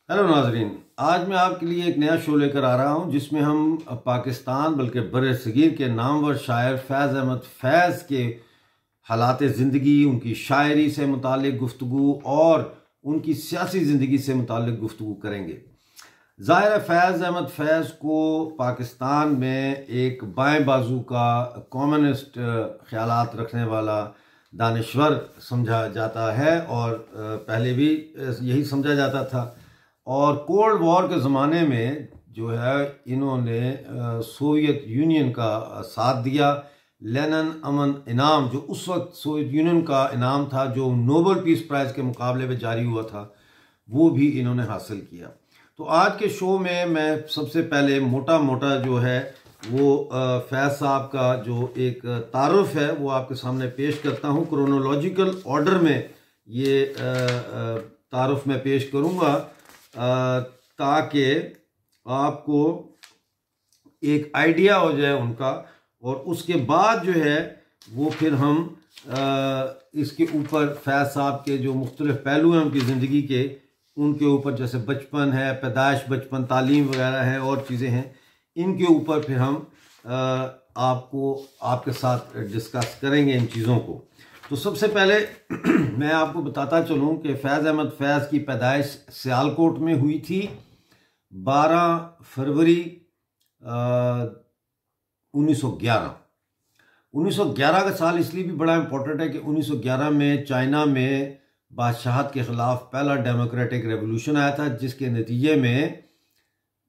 Hello नाजरीन, आज मैं आपके लिए एक नया शो लेकर आ रहा हूं जिसमें हम पाकिस्तान बल्कि बर सगीर के नामवर शायर फैज़ अहमद फैज़ के हालात ज़िंदगी, उनकी शायरी से मुतालिक गुफ्तगू और उनकी सियासी ज़िंदगी से मुतालिक गुफ्तगू करेंगे। ज़ाहिर है फ़ैज़ अहमद फैज़ को पाकिस्तान में एक बाएं बाजू का कम्युनिस्ट ख्यालात रखने वाला दानिश्वर समझा जाता है और पहले भी यही समझा जाता था। और कोल्ड वॉर के ज़माने में जो है इन्होंने सोवियत यूनियन का साथ दिया। लेनिन अमन इनाम जो उस वक्त सोवियत यूनियन का इनाम था, जो नोबेल पीस प्राइज़ के मुकाबले में जारी हुआ था, वो भी इन्होंने हासिल किया। तो आज के शो में मैं सबसे पहले मोटा मोटा जो है वो फैज़ साहब का जो एक तारुफ है वो आपके सामने पेश करता हूँ। क्रोनोलॉजिकल ऑर्डर में ये तारुफ मैं पेश करूँगा ताकि आपको एक आइडिया हो जाए उनका, और उसके बाद जो है वो फिर हम इसके ऊपर फैज़ साहब के जो मुख्तलिफ पहलू हैं उनकी ज़िंदगी के, उनके ऊपर जैसे बचपन है, पैदाइश, बचपन, तालीम वगैरह है और चीज़ें हैं, इनके ऊपर फिर हम आपके साथ डिस्कस करेंगे इन चीज़ों को। तो सबसे पहले मैं आपको बताता चलूं कि फैज़ अहमद फैज़ की पैदाइश सियालकोट में हुई थी 12 फरवरी 1911। 1911 का साल इसलिए भी बड़ा इम्पोर्टेंट है कि 1911 में चाइना में बादशाहत के ख़िलाफ़ पहला डेमोक्रेटिक रेवोल्यूशन आया था, जिसके नतीजे में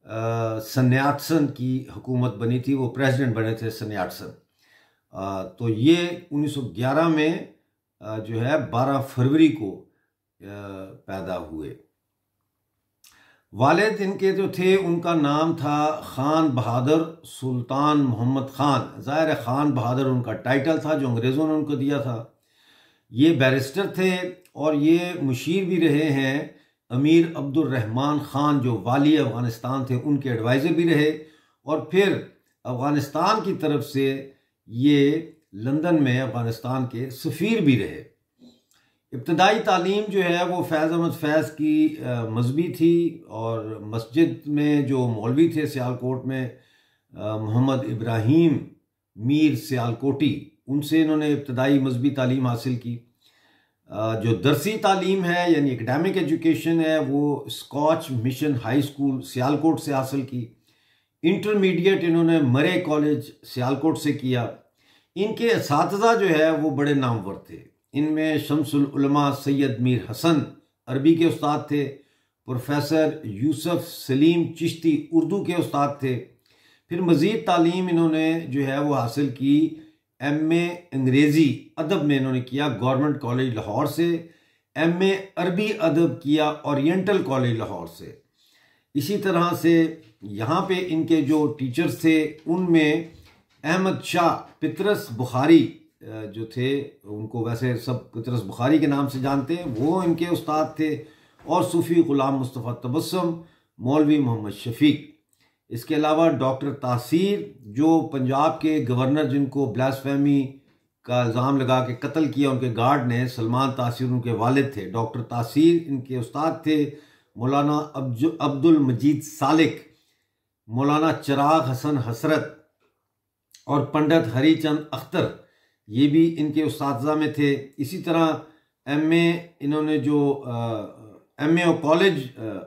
सन याटसन की हुकूमत बनी थी। वो प्रेसिडेंट बने थे सन याटसन। तो ये 1911 में जो है 12 फरवरी को पैदा हुए। वालिद इनके जो थे उनका नाम था खान बहादुर सुल्तान मोहम्मद खान। ज़ाहिर है खान बहादुर उनका टाइटल था जो अंग्रेज़ों ने उनको दिया था। ये बैरिस्टर थे और ये मुशीर भी रहे हैं अमीर अब्दुल रहमान खान जो वाली अफ़गानिस्तान थे, उनके एडवाइज़र भी रहे, और फिर अफ़गानिस्तान की तरफ से ये लंदन में अफ़गानिस्तान के सफ़ीर भी रहे। इब्तदाई तालीम जो है वो फैज़ अहमद फैज़ की मजहबी थी, और मस्जिद में जो मौलवी थे सियालकोट में मोहम्मद इब्राहिम मीर सियालकोटी, उनसे इन्होंने इब्तदाई मजहबी तालीम हासिल की। जो दरसी तालीम है यानी एकेडमिक एजुकेशन है वो Scotch Mission High School Sialkot से हासिल की। इंटरमीडिएट इन्होंने मरे कॉलेज सियालकोट से किया। इनके असातिज़ा जो है वो बड़े नामवर थे। इनमें शम्सुल उलमा सैयद मीर हसन अरबी के उस्ताद थे, प्रोफेसर यूसुफ सलीम चिश्ती उर्दू के उस्ताद थे। फिर मज़ीद तालीम इन्होंने जो है वो हासिल की MA अंग्रेज़ी अदब में इन्होंने किया गवर्नमेंट कॉलेज लाहौर से। MA अरबी अदब किया ओरिएंटल कॉलेज लाहौर से। इसी तरह से यहाँ पे इनके जो टीचर्स थे उनमें अहमद शाह पितरस बुखारी जो थे, उनको वैसे सब पितरस बुखारी के नाम से जानते हैं, वो इनके उस्ताद थे, और सूफ़ी ग़ुलाम मुस्तफ़ा तबस्सुम, मौलवी मोहम्मद शफीक। इसके अलावा डॉक्टर तासीर जो पंजाब के गवर्नर जिनको ब्लास्फेमी का इल्ज़ाम लगा के कत्ल किया उनके गार्ड ने, सलमान तासीर उनके वालिद थे। डॉक्टर तासीर इनके उस्ताद थे। मौलाना अब्दुल मजीद सालिक, मौलाना चिराग हसन हसरत और पंडित हरीचंद अख्तर, ये भी इनके उस्ताद में थे। इसी तरह MA इन्होंने जो MA कॉलेज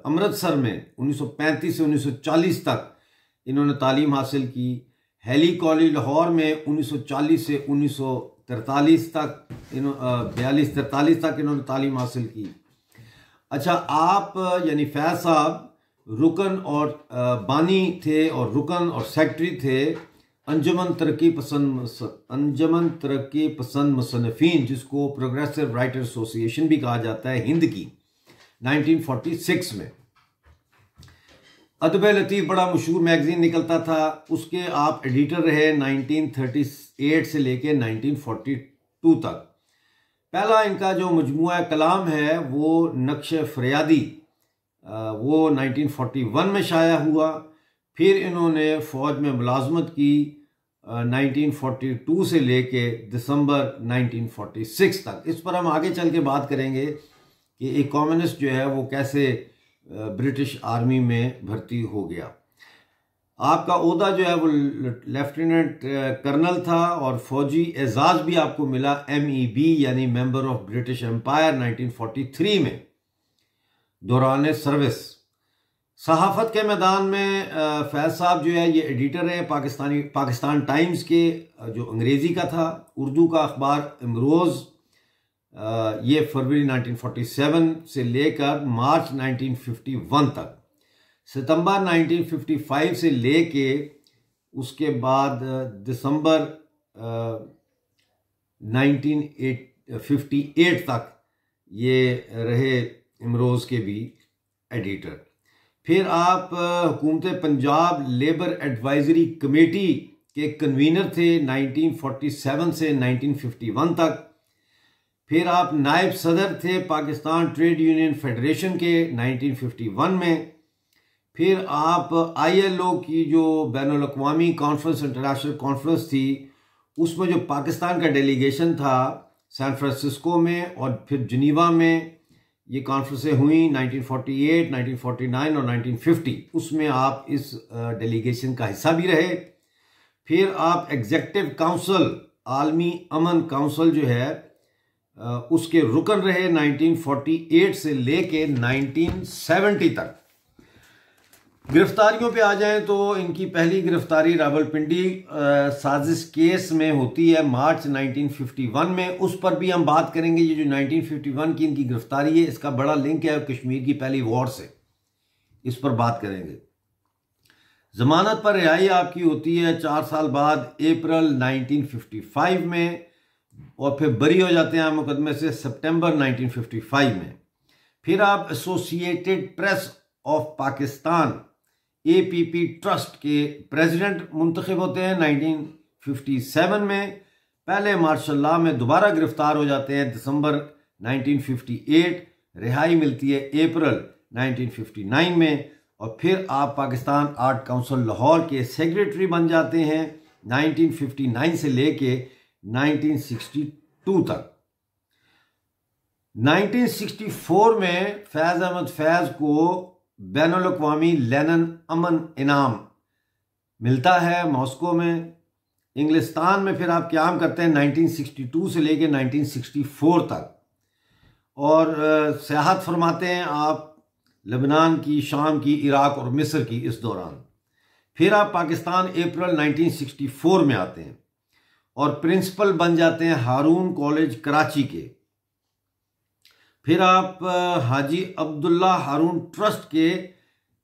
अमृतसर में 1935 से 1940 तक इन्होंने तालीम हासिल की। हैली कॉलेज लाहौर में 1940 से 1943 तक 42-43 तक इन्होंने तालीम हासिल की। अच्छा, आप यानी फैज़ साहब रुकन और बानी थे और रुकन और सेक्रेटरी थे अंजुमन तरक्की पसंद मुसन्निफ़ीन, जिसको प्रोग्रेसिव राइटर एसोसिएशन भी कहा जाता है, हिंद की, 1946 में। अदब लतीफ़ बड़ा मशहूर मैगज़ीन निकलता था, उसके आप एडिटर रहे 1938 से लेके 1942 तक। पहला इनका जो मजमुआ कलाम है वो नक्श फरियादी, वो 1941 में शाया हुआ। फिर इन्होंने फ़ौज में मुलाजमत की 1942 से लेके दिसंबर 1946 तक। इस पर हम आगे चल के बात करेंगे कि एक कम्युनिस्ट जो है वो कैसे ब्रिटिश आर्मी में भर्ती हो गया। आपका ओहदा जो है वो लेफ्टिनेंट कर्नल था और फौजी एजाज भी आपको मिला MEB यानी मेंबर ऑफ ब्रिटिश एम्पायर 1943 में दौरान सर्विस। सहाफ़त के मैदान में फैज़ साहब जो है ये एडिटर हैं पाकिस्तान टाइम्स के, जो अंग्रेज़ी का था। उर्दू का अखबार इमरोज़ ये फरवरी 1947 से लेकर मार्च 1951 तक, सितंबर 1955 से लेके उसके बाद दिसंबर 1958 तक ये रहे इमरोज़ के भी एडिटर। फिर आप हुकूमत पंजाब लेबर एडवाइजरी कमेटी के कन्वीनर थे 1947 से 1951 तक। फिर आप नायब सदर थे पाकिस्तान ट्रेड यूनियन फेडरेशन के 1951 में। फिर आप ILO की जो बैनुल अक़वामी कॉन्फ्रेंस, इंटरनेशनल कॉन्फ्रेंस थी, उसमें जो पाकिस्तान का डेलीगेशन था सैन फ्रांसिस्को में और फिर जिनीवा में ये कॉन्फ्रेंसें हुई 1948, 1949 और 1950, उसमें आप इस डेलीगेशन का हिस्सा भी रहे। फिर आप एग्जीक्यूटिव काउंसिल, आलमी अमन काउंसिल जो है उसके रुकन रहे 1948 से लेके 1970 तक। गिरफ्तारियों पे आ जाएं तो इनकी पहली गिरफ्तारी रावलपिंडी साजिश केस में होती है मार्च 1951 में। उस पर भी हम बात करेंगे। ये जो 1951 की इनकी गिरफ्तारी है इसका बड़ा लिंक है कश्मीर की पहली वॉर से, इस पर बात करेंगे। जमानत पर रिहाई आपकी होती है 4 साल बाद अप्रैल 1955 में और फिर बरी हो जाते हैं मुकदमे से सितंबर 1955 में। फिर आप associated press of Pakistan APP trust के प्रेसिडेंट मुंतखब होते हैं 1957 में। पहले मार्शल लॉ में दोबारा गिरफ्तार हो जाते हैं दिसंबर 1958, रिहाई मिलती है अप्रैल 1959 में। और फिर आप पाकिस्तान आर्ट काउंसिल लाहौर के सेक्रेटरी बन जाते हैं 1959 से लेके 1962 तक। 1964 में फैज़ अहमद फैज़ को बैनुल अक़वामी लेनिन अमन इनाम मिलता है मॉस्को में। इंग्लिस्तान में फिर आप क़याम करते हैं 1962 से लेके 1964 तक और सियाहत फरमाते हैं आप लेबनान की, शाम की, इराक और मिस्र की इस दौरान। फिर आप पाकिस्तान अप्रैल 1964 में आते हैं और प्रिंसिपल बन जाते हैं हारून कॉलेज कराची के। फिर आप हाजी अब्दुल्ला हारून ट्रस्ट के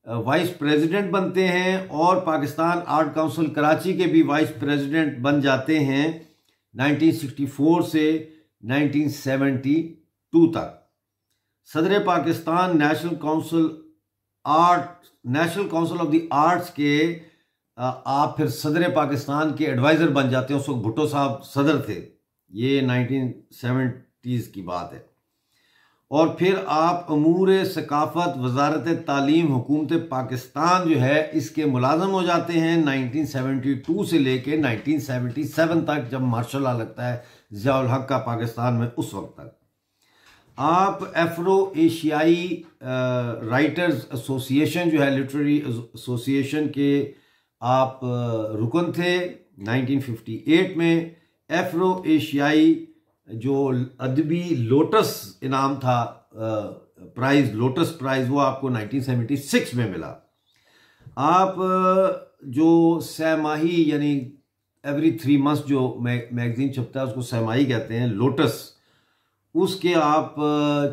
वाइस प्रेसिडेंट बनते हैं और पाकिस्तान आर्ट काउंसिल कराची के भी वाइस प्रेसिडेंट बन जाते हैं 1964 से 1972 तक। सदर Pakistan national council of the arts के आप फिर सदर पाकिस्तान के एडवाइज़र बन जाते हैं। उस वक्त भुट्टो साहब सदर थे, ये 1970s की बात है। और फिर आप अमूर सकाफ़त वजारत तालीम हुकूमत पाकिस्तान जो है इसके मुलाजम हो जाते हैं 1972 से लेके 1977 तक, जब मार्शल लॉ लगता है ज़ियाउल हक का पाकिस्तान में। उस वक्त तक आप अफ्रो एशियाई राइटर्स एसोसिएशन जो है, लिटरेरी एसोसिएशन के आप रुकन थे 1958 में। अफ्रो एशियाई जो अदबी लोटस इनाम था, प्राइज, लोटस प्राइज, वो आपको 1976 में मिला। आप जो सहमाही यानी एवरी 3 मंथ्स जो मैगजीन छपता है उसको सहमाही कहते हैं, लोटस, उसके आप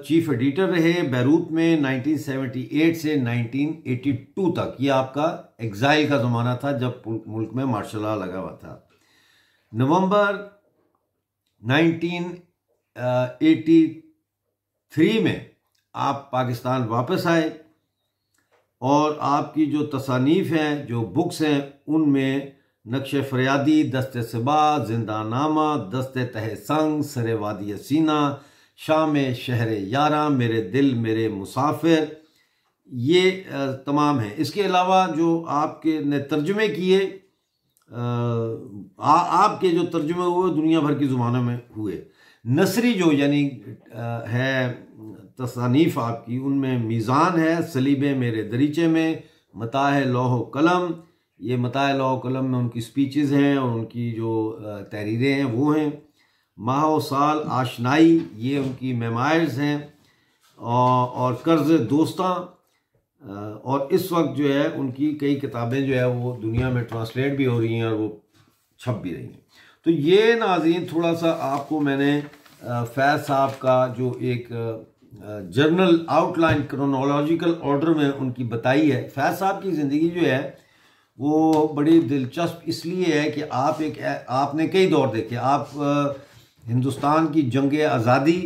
चीफ एडिटर रहे बैरूत में 1978 से 1982 तक। ये आपका एग्जाइल का ज़माना था जब मुल्क में मार्शल लॉ लगा हुआ था। नवंबर 1983 में आप पाकिस्तान वापस आए और आपकी जो तसानीफ हैं, जो बुक्स हैं, उनमें नक्श फरियादी, दस्ते सिबा, जिंदानामा, दस्ते तहसंग, सरे वादी सीना, शाम शहर यारा, मेरे दिल मेरे मुसाफिर, ये तमाम हैं। इसके अलावा जो आपके ने तर्जुमे किए, आपके जो तर्जुमे हुए दुनिया भर की ज़ुबानों में हुए। नसरी जो यानी है तसानीफ़ आपकी, उनमें मीज़ान है, सलीब मेरे दरीचे में, मता है लौह कलम। ये मता है लौह कलम में उनकी स्पीचेज़ हैं और उनकी जो तहरीरें हैं वो हैं। माह व साल आशनाई, ये उनकी मेमायर्स हैं। और कर्ज़ दोस्तां, और इस वक्त जो है उनकी कई किताबें जो है वो दुनिया में ट्रांसलेट भी हो रही हैं और वो छप भी रही हैं। तो ये नाज़रीन थोड़ा सा आपको मैंने फैज़ साहब का जो एक जर्नल आउटलाइन क्रोनोलॉजिकल ऑर्डर में उनकी बताई है। फैज़ साहब की ज़िंदगी जो है वो बड़ी दिलचस्प इसलिए है कि आपने कई दौर देखे। आप हिंदुस्तान की जंग आज़ादी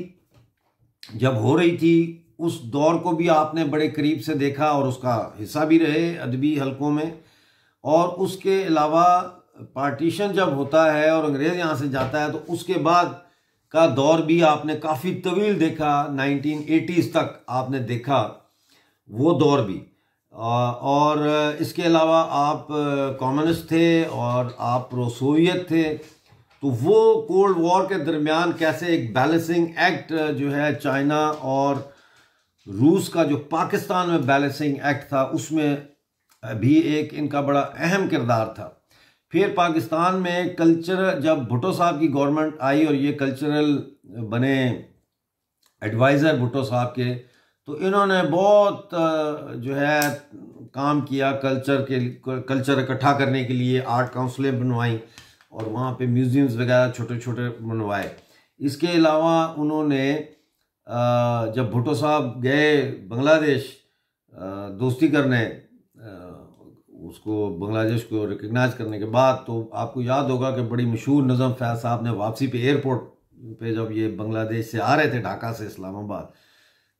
जब हो रही थी उस दौर को भी आपने बड़े करीब से देखा और उसका हिस्सा भी रहे अदबी हलकों में। और उसके अलावा पार्टीशन जब होता है और अंग्रेज़ यहाँ से जाता है तो उसके बाद का दौर भी आपने काफ़ी तवील देखा, 1980s तक आपने देखा वो दौर भी। और इसके अलावा आप कम्युनिस्ट थे और आप प्रो सोवियत थे। तो वो कोल्ड वॉर के दरमियान कैसे एक बैलेंसिंग एक्ट जो है चाइना और रूस का जो पाकिस्तान में बैलेंसिंग एक्ट था उसमें भी एक इनका बड़ा अहम किरदार था। फिर पाकिस्तान में कल्चर, जब भुट्टो साहब की गवर्नमेंट आई और ये कल्चरल बने एडवाइज़र भुट्टो साहब के, तो इन्होंने बहुत जो है काम किया कल्चर इकट्ठा करने के लिए। आर्ट काउंसिलें बनवाई और वहाँ पे म्यूज़ियम्स वगैरह छोटे छोटे बनवाए। इसके अलावा उन्होंने जब भुट्टो साहब गए बांग्लादेश दोस्ती करने, उसको बांग्लादेश को रिकग्नाइज करने के बाद, तो आपको याद होगा कि बड़ी मशहूर नज़म फैज़ साहब ने वापसी पे एयरपोर्ट पे जब ये बांग्लादेश से आ रहे थे ढाका से इस्लामाबाद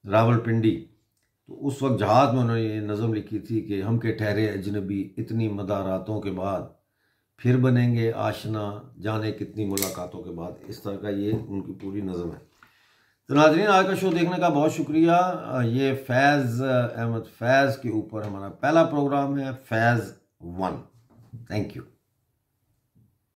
रावलपिंडी, तो उस वक्त जहाज़ में उन्होंने ये नज़म लिखी थी कि हम के ठहरे अजनबी इतनी मदा रातों के बाद, फिर बनेंगे आशना जाने कितनी मुलाकातों के बाद। इस तरह का ये उनकी पूरी नज़म है। तो नाज़रीन, आज का शो देखने का बहुत शुक्रिया। ये फैज़ अहमद फैज़ के ऊपर हमारा पहला प्रोग्राम है, फैज़ 1। Thank you.